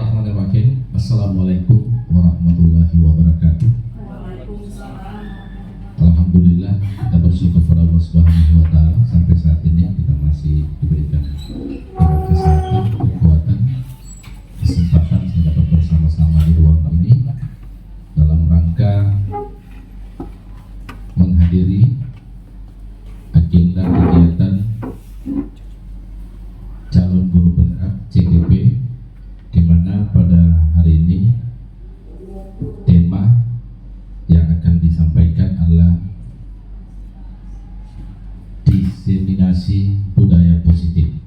Bismillahirrahmanirrahim. Assalamualaikum warahmatullahi wabarakatuh. Alhamdulillah, kita bersyukur kepada Allah Subhanahu wa taala sampai saat ini kita masih diberikan kesehatan, kekuatan, kesempatan saya dapat bersama-sama di ruang ini dalam rangka menghadiri agenda kegiatan calon guru penggerak CGP, di mana pada hari ini tema yang akan disampaikan adalah diseminasi budaya positif.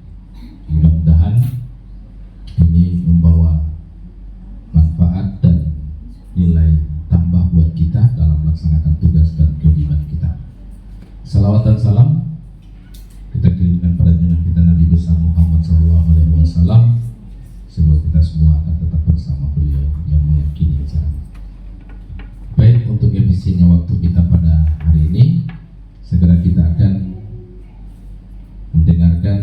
Mudah-mudahan ini membawa manfaat dan nilai tambah buat kita dalam melaksanakan tugas dan kewajiban kita. Salawat dan salam kita kirimkan pada junjungan kita Nabi besar Muhammad SAW. Semoga kita semua akan tetap bersama beliau yang meyakini jalan. Baik, untuk efisiennya waktu kita pada hari ini, segera kita akan mendengarkan,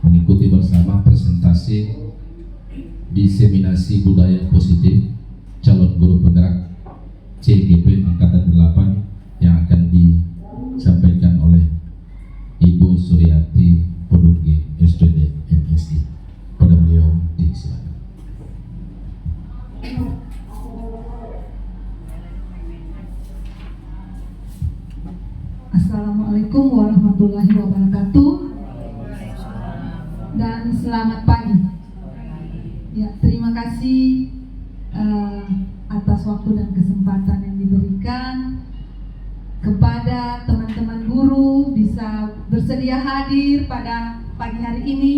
mengikuti bersama presentasi diseminasi budaya positif calon guru penggerak CGP Angkatan 8 yang akan disampaikan oleh Ibu Suryati Poduge SDD MSI. Pada beliau disilakan. Assalamualaikum warahmatullahi wabarakatuh dan selamat pagi. Ya, terima kasih atas waktu dan kesempatan yang diberikan kepada teman-teman guru bisa bersedia hadir pada pagi hari ini.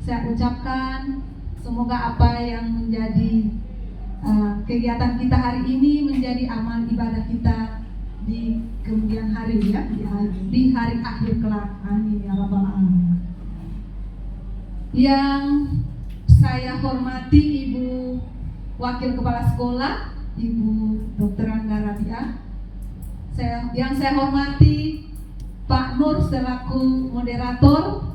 Saya ucapkan semoga apa yang menjadi kegiatan kita hari ini menjadi amal ibadah kita di kemudian hari, ya, di hari akhir kelak. Amin ya rabbal alamin. Yang saya hormati Ibu Wakil Kepala Sekolah, Ibu Dr. Anda Rabia. Yang saya hormati Pak Nur selaku moderator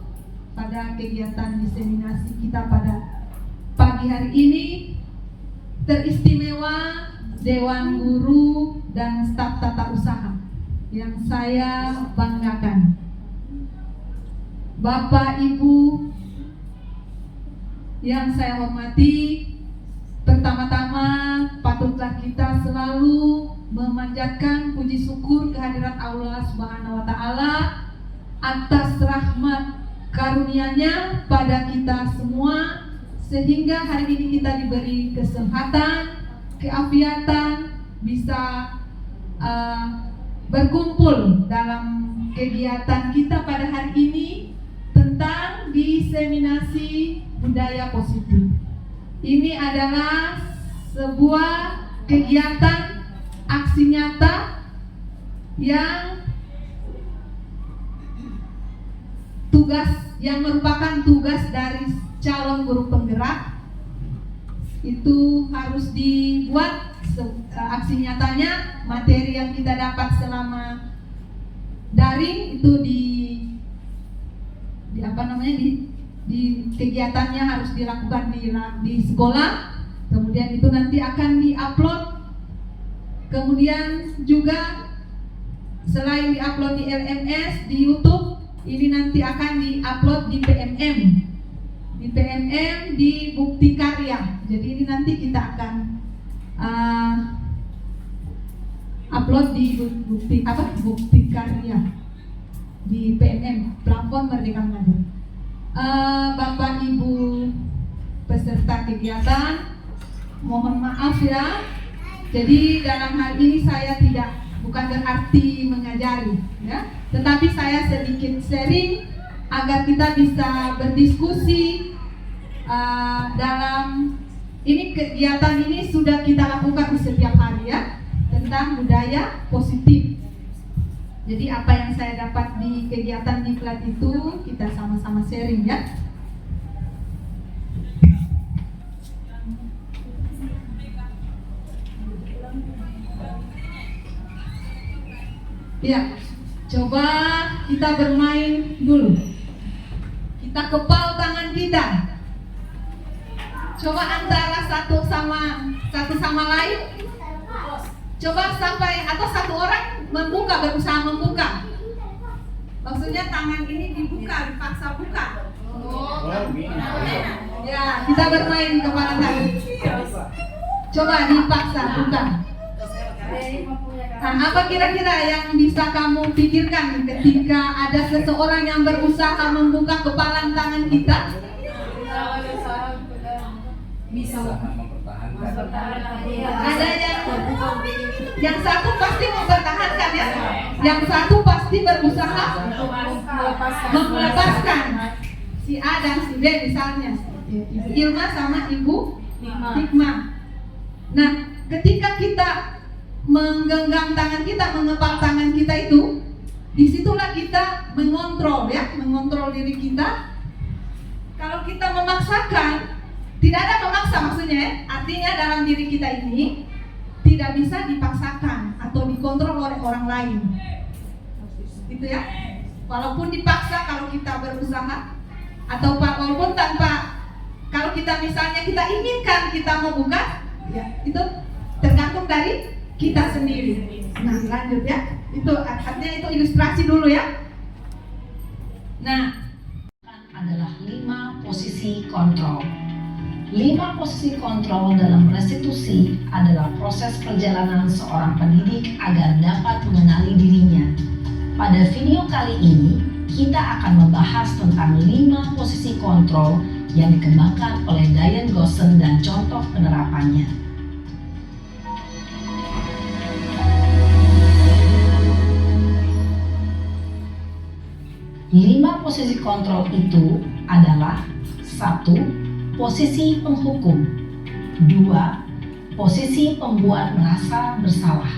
pada kegiatan diseminasi kita pada pagi hari ini. Teristimewa Dewan Guru dan staf tata usaha yang saya banggakan. Bapak Ibu yang saya hormati, pertama-tama patutlah kita selalu memanjatkan puji syukur kehadirat Allah Subhanahu wa taala atas rahmat karunia-Nya pada kita semua, sehingga hari ini kita diberi kesehatan, keafiatan, bisa berkumpul dalam kegiatan kita pada hari ini tentang diseminasi budaya positif. Ini adalah sebuah kegiatan aksi nyata yang merupakan tugas dari calon guru penggerak. Itu harus dibuat aksi nyatanya, materi yang kita dapat selama daring itu di kegiatannya harus dilakukan di sekolah. Kemudian itu nanti akan diupload. Kemudian juga selain diupload di LMS, di YouTube, ini nanti akan diupload di PMM. Di PMM, di Bukti Karya. Jadi ini nanti kita akan upload di Bukti Karya di PMM, Platform Merdeka Mengajar. Bapak Ibu peserta kegiatan, mohon maaf ya. Jadi dalam hal ini saya bukan berarti mengajari, ya, tetapi saya sedikit sharing agar kita bisa berdiskusi dalam ini. Kegiatan ini sudah kita lakukan setiap hari, ya, tentang budaya positif. Jadi apa yang saya dapat di kegiatan diklat itu kita sama-sama sharing, ya. Ya, coba kita bermain dulu. Kita kepal tangan kita. Coba antara satu sama lain. Coba sampai atau satu orang berusaha membuka. Maksudnya tangan ini dibuka, dipaksa buka. Ya, kita bermain kepala tangan. Coba dipaksa buka. Nah, apa kira-kira yang bisa kamu pikirkan ketika ada seseorang yang berusaha membuka kepala tangan kita? Bisa Ada yang satu pasti mempertahankan ya, yang satu pasti berusaha melepaskan. Si A dan si B misalnya, Ibu Irma sama Ibu Hikmah. Nah, ketika kita menggenggam tangan kita, mengepal tangan kita itu, disitulah kita mengontrol diri kita. Kalau kita memaksakan, tidak ada memaksa maksudnya ya, artinya dalam diri kita ini tidak bisa dipaksakan atau dikontrol oleh orang lain. Itu ya. Walaupun dipaksa kalau kita berusaha atau walaupun tanpa, kalau kita misalnya kita inginkan kita mau buka, ya itu tergantung dari kita sendiri. Nah, lanjut ya. Itu artinya itu ilustrasi dulu ya. Nah, adalah 5 posisi kontrol. 5 posisi kontrol dalam restitusi adalah proses perjalanan seorang pendidik agar dapat mengenali dirinya. Pada video kali ini, kita akan membahas tentang 5 posisi kontrol yang dikembangkan oleh Diane Gosson dan contoh penerapannya. 5 posisi kontrol itu adalah 1. Posisi penghukum. 2. Posisi pembuat merasa bersalah.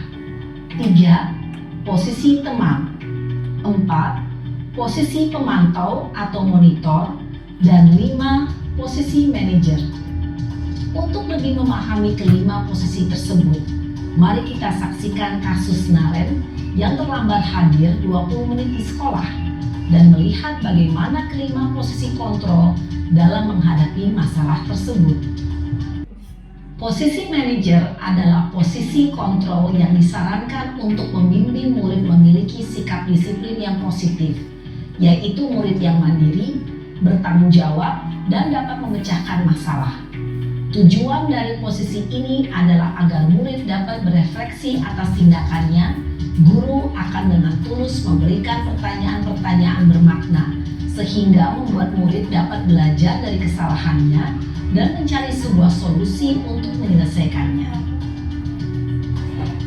3. Posisi teman. 4. Posisi pemantau atau monitor. Dan 5. Posisi manajer. Untuk lebih memahami kelima posisi tersebut, mari kita saksikan kasus Naren yang terlambat hadir 20 menit di sekolah dan melihat bagaimana kelima posisi kontrol dalam menghadapi masalah tersebut. Posisi manajer adalah posisi kontrol yang disarankan untuk membimbing murid memiliki sikap disiplin yang positif, yaitu murid yang mandiri, bertanggung jawab, dan dapat memecahkan masalah. Tujuan dari posisi ini adalah agar murid dapat berefleksi atas tindakannya. Guru akan dengan tulus memberikan pertanyaan-pertanyaan bermakna, sehingga membuat murid dapat belajar dari kesalahannya dan mencari sebuah solusi untuk menyelesaikannya.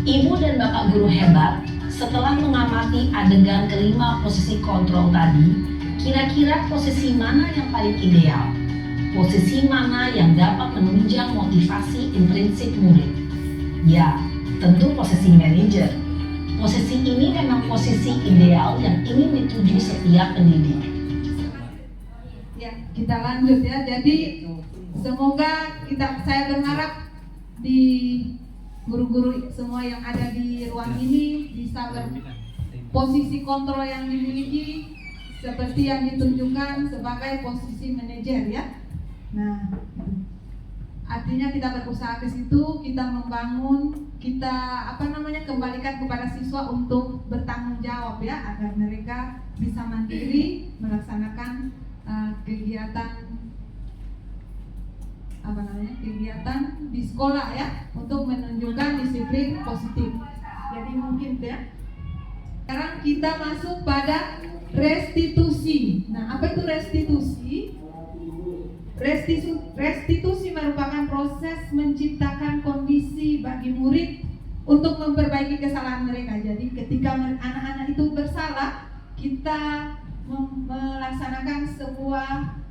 Ibu dan Bapak guru hebat, setelah mengamati adegan kelima posisi kontrol tadi, kira-kira posisi mana yang paling ideal? Posisi mana yang dapat menunjang motivasi intrinsik murid? Ya, tentu posisi manajer. Posisi ini memang posisi ideal yang ingin dituju setiap pendidik. ya kita lanjut ya. Jadi semoga saya berharap di guru-guru semua yang ada di ruang ini bisa posisi kontrol yang dimiliki seperti yang ditunjukkan sebagai posisi manajer ya. Nah, artinya kita berusaha ke situ, kita membangun, kita kembalikan kepada siswa untuk bertanggung jawab ya, agar mereka bisa mandiri melaksanakan kegiatan di sekolah ya, untuk menunjukkan disiplin positif. Jadi mungkin ya. Sekarang kita masuk pada restitusi. Nah, apa itu restitusi? Restitusi merupakan proses menciptakan kondisi bagi murid untuk memperbaiki kesalahan mereka. Jadi ketika anak-anak itu bersalah, kita melaksanakan sebuah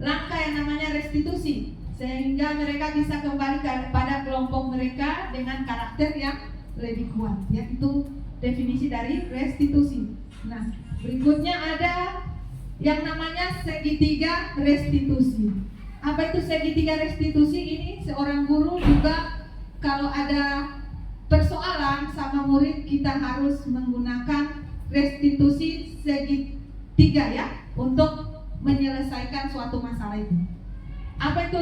langkah yang namanya restitusi, sehingga mereka bisa kembali pada kelompok mereka dengan karakter yang lebih kuat. Ya, itu definisi dari restitusi. Nah, berikutnya ada yang namanya segitiga restitusi. Apa itu segitiga restitusi? Ini seorang guru juga kalau ada persoalan sama murid, kita harus menggunakan restitusi segitiga ya, untuk menyelesaikan suatu masalah itu. Apa itu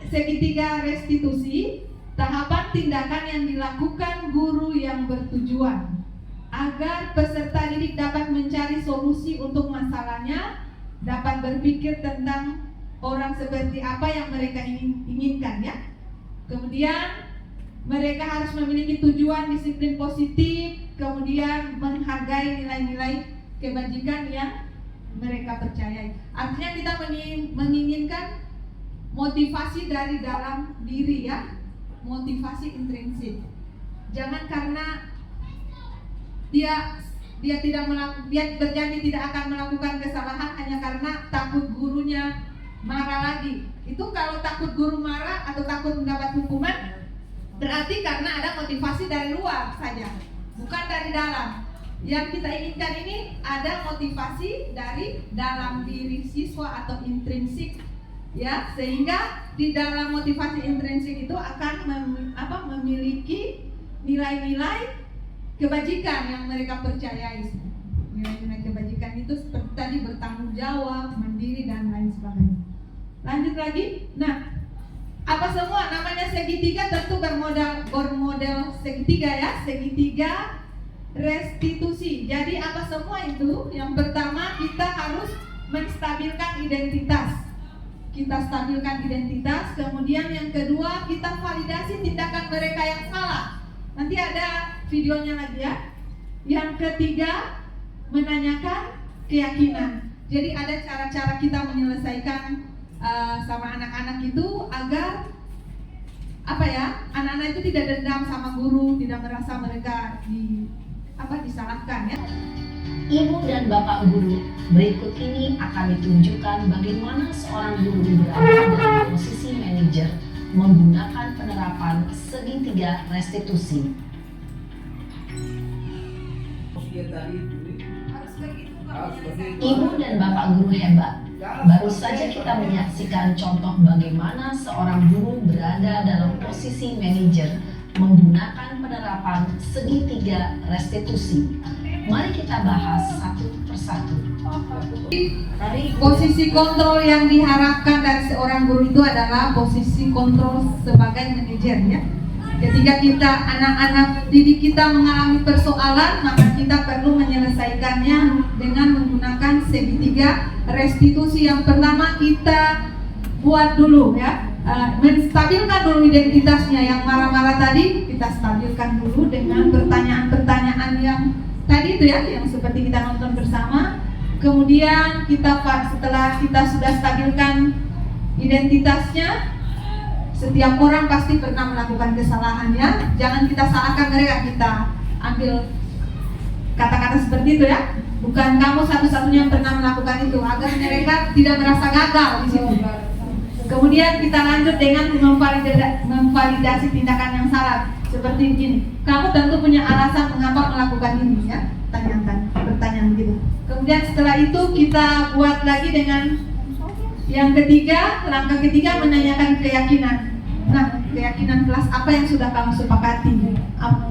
segitiga restitusi, tahapan tindakan yang dilakukan guru yang bertujuan agar peserta didik dapat mencari solusi untuk masalahnya, dapat berpikir tentang orang seperti apa yang mereka inginkan ya. Kemudian mereka harus memiliki tujuan disiplin positif, kemudian menghargai nilai-nilai kebajikan yang mereka percayai. Artinya kita menginginkan motivasi dari dalam diri ya, motivasi intrinsik. Jangan karena dia berjanji tidak akan melakukan kesalahan hanya karena takut gurunya marah lagi. Itu kalau takut guru marah atau takut mendapat hukuman, berarti karena ada motivasi dari luar saja, bukan dari dalam. Yang kita inginkan ini ada motivasi dari dalam diri siswa atau intrinsik ya, sehingga di dalam motivasi intrinsik itu akan memiliki nilai-nilai kebajikan yang mereka percayai. Nilai-nilai kebajikan itu seperti tadi bertanggung jawab, mandiri dan lain sebagainya. Lanjut lagi. Nah, apa semua namanya segitiga tentu bermodel segitiga ya, segitiga restitusi. Jadi apa semua itu? Yang pertama kita harus menstabilkan identitas. Kita stabilkan identitas. Kemudian yang kedua kita validasi tindakan mereka yang salah. Nanti ada videonya lagi ya. Yang ketiga menanyakan keyakinan. Jadi ada cara-cara kita menyelesaikan sama anak-anak itu agar anak-anak itu tidak dendam sama guru, tidak merasa mereka disalahkan ya. Ibu dan Bapak guru, berikut ini akan ditunjukkan bagaimana seorang guru berada dalam posisi manajer menggunakan penerapan segitiga restitusi. Ibu dan Bapak guru hebat. Baru saja kita menyaksikan contoh bagaimana seorang guru berada dalam posisi manajer menggunakan penerapan segitiga restitusi. Mari kita bahas satu persatu. Posisi kontrol yang diharapkan dari seorang guru itu adalah posisi kontrol sebagai manajer ya. Ketika kita anak-anak didik kita mengalami persoalan, maka kita perlu menyelesaikannya dengan menggunakan segitiga restitusi. Yang pertama kita buat dulu ya, menstabilkan dulu identitasnya. Yang marah-marah tadi kita stabilkan dulu dengan pertanyaan-pertanyaan yang tadi itu ya, yang seperti kita nonton bersama. Kemudian setelah kita sudah stabilkan identitasnya, setiap orang pasti pernah melakukan kesalahan ya. Jangan kita salahkan mereka, kita ambil kata-kata seperti itu ya. Bukan kamu satu-satunya yang pernah melakukan itu, agar mereka tidak merasa gagal di situ. Kemudian kita lanjut dengan memvalidasi tindakan yang salah. Seperti begini, kamu tentu punya alasan mengapa melakukan ini ya. Tanyakan, pertanyaan begitu. Kemudian setelah itu kita buat lagi dengan yang ketiga, langkah ketiga menanyakan keyakinan. Nah, keyakinan kelas apa yang sudah kamu sepakati,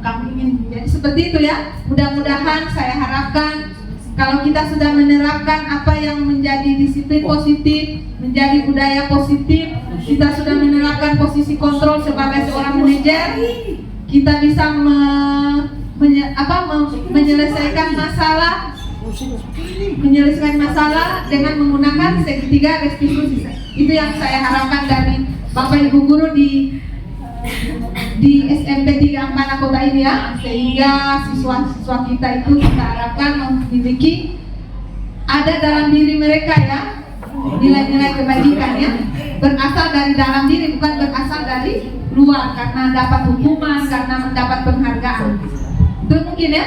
kamu ingin. Jadi seperti itu ya. Mudah-mudahan saya harapkan kalau kita sudah menerapkan apa yang menjadi disiplin positif, menjadi budaya positif, kita sudah menerapkan posisi kontrol sebagai seorang manajer, kita bisa menyelesaikan masalah dengan menggunakan segitiga restitusi. Itu yang saya harapkan dari Bapak Ibu guru di SMP 3 Ampana Kota ini ya, sehingga siswa-siswa kita itu kita harapkan memiliki ada dalam diri mereka ya nilai-nilai kebajikan ya, berasal dari dalam diri, bukan berasal dari luar karena dapat hukuman, karena mendapat penghargaan. Itu mungkin ya.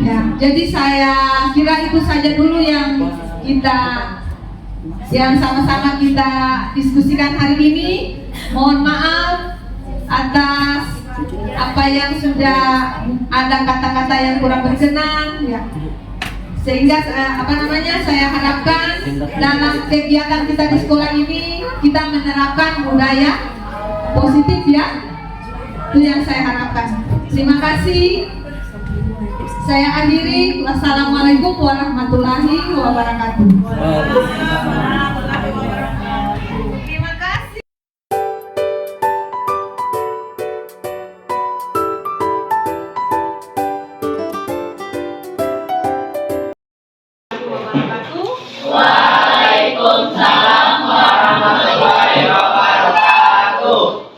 Ya, jadi saya kira itu saja dulu yang sama-sama kita diskusikan hari ini. Mohon maaf atas apa yang sudah ada kata-kata yang kurang berkenan ya. Sehingga saya harapkan dalam kegiatan kita di sekolah ini kita menerapkan budaya positif ya. Itu yang saya harapkan. Terima kasih. Saya akhiri. Wassalamualaikum warahmatullahi wabarakatuh. Terima kasih.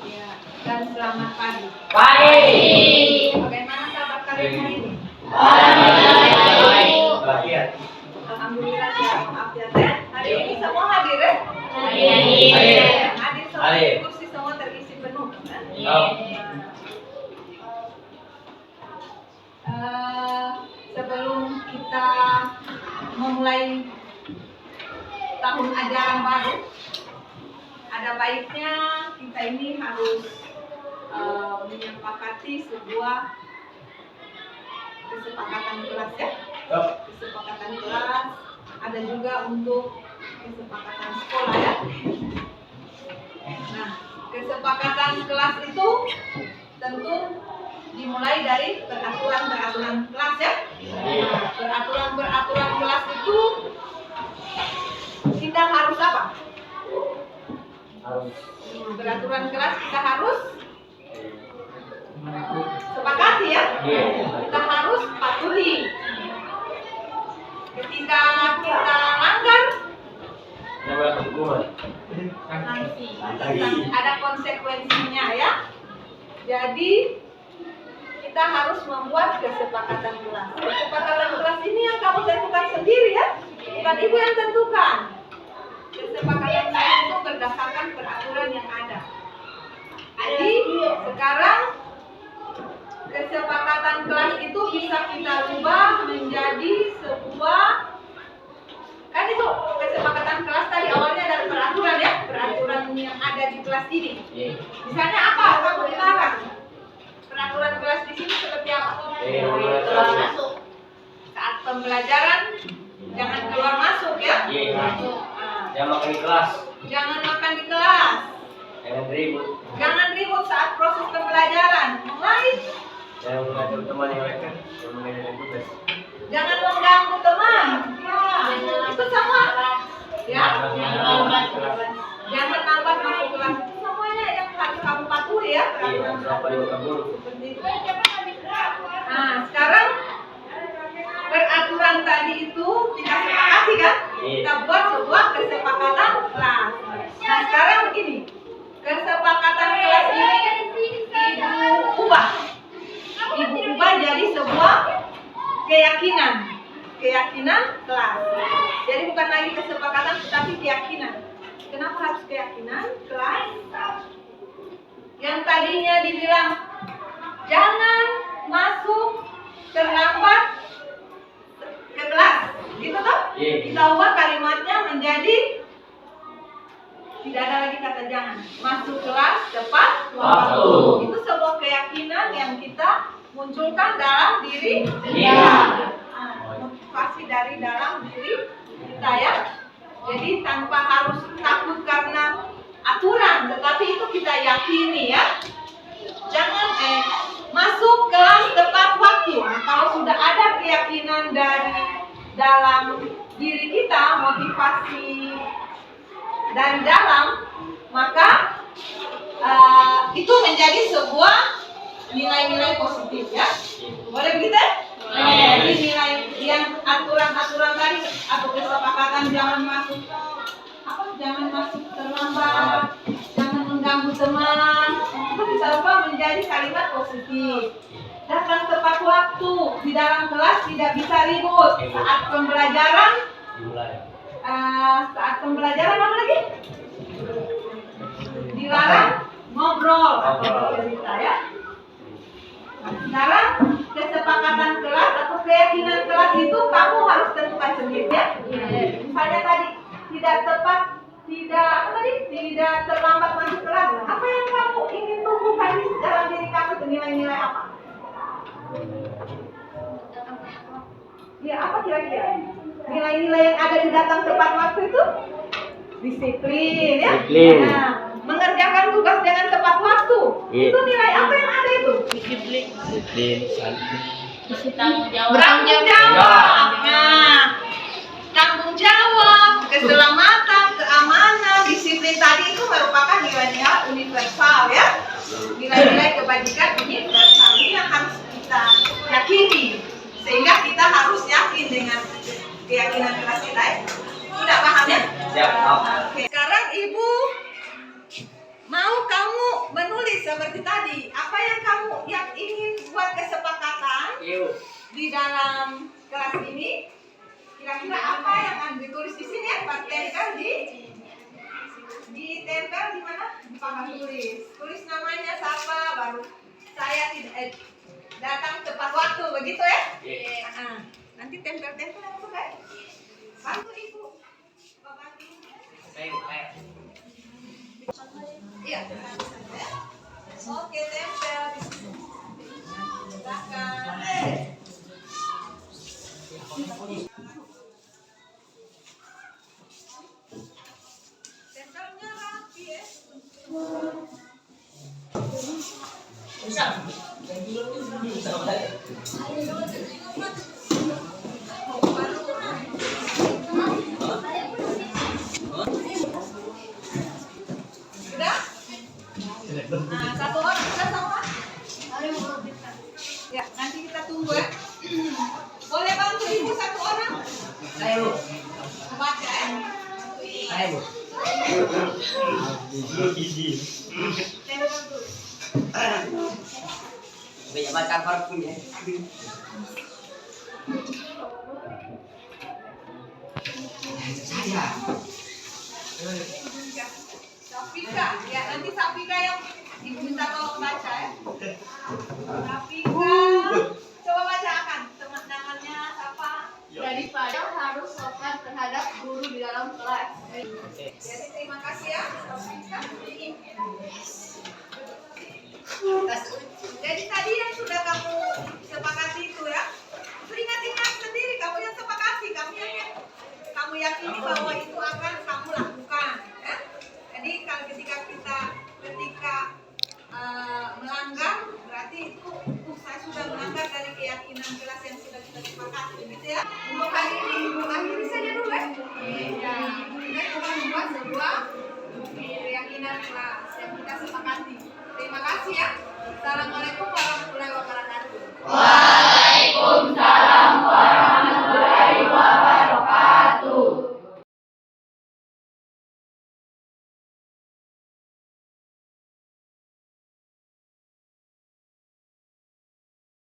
Ya, dan selamat pagi. Bagaimana kabar kalian hari ini? Alhamdulillah sehat walafiat ya. Hari ini semua hadir ya? Hadir semua, kursi semua terisi penuh. Sebelum kita memulai tahun ajaran baru, ada baiknya kita ini harus menyepakati sebuah kesepakatan kelas ya. Kesepakatan kelas, ada juga untuk kesepakatan sekolah ya. Nah, kesepakatan kelas itu tentu dimulai dari peraturan-peraturan kelas ya. Nah, peraturan-peraturan kelas itu kita harus apa? Peraturan kelas kita harus sepakati ya. Kita harus patuhi. Ketika kita langgar, nanti ada konsekuensinya ya. Jadi kita harus membuat kesepakatan kelas. Kesepakatan kelas ini yang kamu tentukan sendiri ya, bukan ibu yang tentukan. Kesepakatan kelas itu berdasarkan peraturan yang ada. Jadi sekarang kesepakatan kelas itu bisa kita ubah menjadi sebuah, kan itu kesepakatan kelas tadi awalnya dari peraturan ya, peraturan yang ada di kelas ini. Misalnya apa? Kamu dilarang. Peraturan kelas di sini seperti apa? Saat pembelajaran jangan keluar masuk ya. Jangan makan di kelas. Jangan makan di kelas. Jangan ribut. Jangan ribut saat proses pembelajaran. Mulai. Jangan mengatur teman yang lain kan. Jangan mengatur tugas. Jangan mengganggu teman. Itu sama. Ya. Jangan lambat masuk kelas. Itu semuanya yang harus kamu patuhi ya. Berapa di makan dulu. Seperti itu. Nah, sekarang peraturan tadi itu kita sepakati kan? Kita buat sebuah kesepakatan kelas. Nah, sekarang begini. Kesepakatan kelas ini Ibu ubah jadi sebuah keyakinan kelas. Jadi bukan lagi kesepakatan tetapi keyakinan. Kenapa harus keyakinan kelas? Yang tadinya dibilang jangan masuk terlambat ke kelas, gitu toh? Kita ubah kalimatnya menjadi tidak ada lagi kata jangan, masuk kelas tepat waktu. Itu sebuah keyakinan yang kita munculkan dalam diri kita. Motivasi dari dalam diri kita ya. Jadi tanpa harus takut karena aturan, tetapi itu kita yakini ya. Jangan masuk kelas tepat waktu. Nah, kalau sudah ada keyakinan dari dalam diri kita, motivasi dan dalam, maka itu menjadi sebuah nilai-nilai positif ya. Boleh begitu? Jadi nilai yang aturan-aturan tadi atau kesepakatan jangan masuk terlambat, jangan mengganggu teman, itu bisa ubah menjadi kalimat positif. Datang tepat waktu, di dalam kelas tidak bisa ribut. Saat pembelajaran apa lagi? Dilarang ngobrol atau cerita ya. Sekarang kesepakatan kelas atau keyakinan kelas itu kamu harus tentukan sendiri ya. Misalnya tadi tidak terlambat masuk kelas. Apa yang kamu ingin tumbuhkan di dalam diri kamu itu nilai-nilai apa? Ya apa kira-kira? Nilai-nilai yang ada di datang tepat waktu itu? Disiplin ya. Nah, mengerjakan tugas dengan tepat waktu. Itu nilai apa yang ada itu? Disiplin, Tanggung jawab. Bertanggung jawab. Nah, tanggung jawab, keselamatan, keamanan, disiplin tadi itu merupakan nilai-nilai universal ya. Nilai-nilai kebajikan universal ini yang harus kita yakini. Sehingga kita harus yakin dengan keyakinan kelas kita ya. Sudah paham ya? Siap. Oke. Sekarang Ibu mau kamu menulis seperti tadi. Apa yang ingin buat kesepakatan di dalam kelas ini? Kira-kira apa yang akan ditulis di sini ya? Tempel ditempel di mana? Di papan tulis. Tulis namanya siapa, baru saya tidak datang tepat waktu, begitu ya? Nanti tempel-tempel aku kan? Bantu Ibu. Bantu. Iya. Oke, tempel di sini. Silakan. Tempelnya rapi ya. Sudah? Nah, satu orang sudah sama? Ya, nanti kita tunggu ya. Boleh bantu Ibu satu orang? Ayo. Baca ya. Ayo. Tempel dulu. Banyak macam parfum ya. Saya. Safika, ya nanti Safika yang Ibu minta tolong baca ya. Safika, coba bacakan teman-temannya siapa? Daripada harus sopan terhadap guru di dalam kelas. Jadi terima kasih ya Safika. Jadi tadi yang sudah kamu sepakati itu ya, itu ingat-ingat sendiri kamu yang sepakati, kamu yakini bahwa itu akan kamu lakukan. Ya? Jadi kalau ketika melanggar, berarti itu saya sudah melanggar dari keyakinan kelas yang sudah kita sepakati, begitu ya. Untuk hari ini, akhiri saja dulu ya. Ya, kita cuma membuat sebuah keyakinan kelas yang kita sepakati. Terima kasih ya. Assalamualaikum